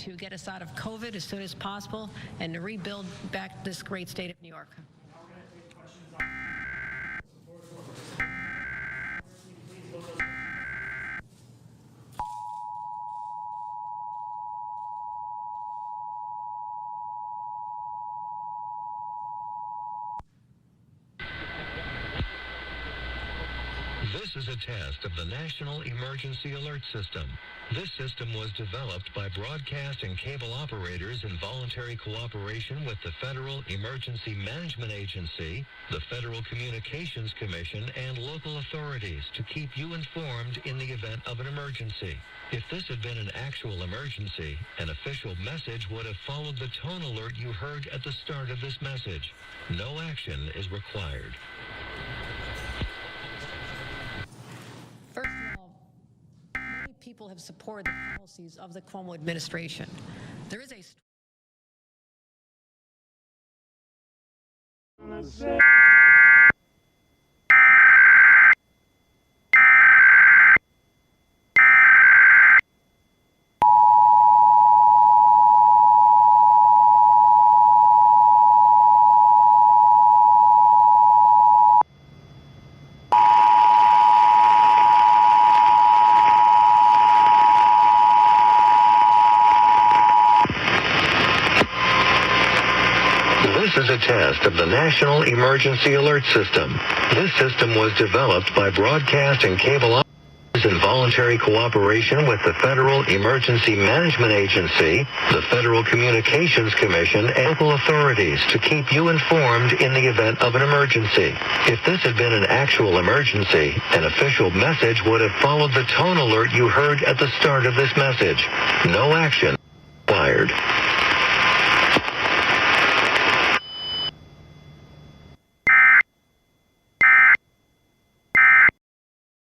to get us out of COVID as soon as possible and to rebuild back this great state of New York. This is a test of the National Emergency Alert System. This system was developed by broadcast and cable operators in voluntary cooperation with the Federal Emergency Management Agency, the Federal Communications Commission, and local authorities to keep you informed in the event of an emergency. If this had been an actual emergency, an official message would have followed the tone alert you heard at the start of this message. No action is required. First of all, many people have supported the policies of the Cuomo administration. There is a This is a test of the National Emergency Alert System. This system was developed by broadcast and cable operators in voluntary cooperation with the Federal Emergency Management Agency, the Federal Communications Commission, and local authorities to keep you informed in the event of an emergency. If this had been an actual emergency, an official message would have followed the tone alert you heard at the start of this message. No action required.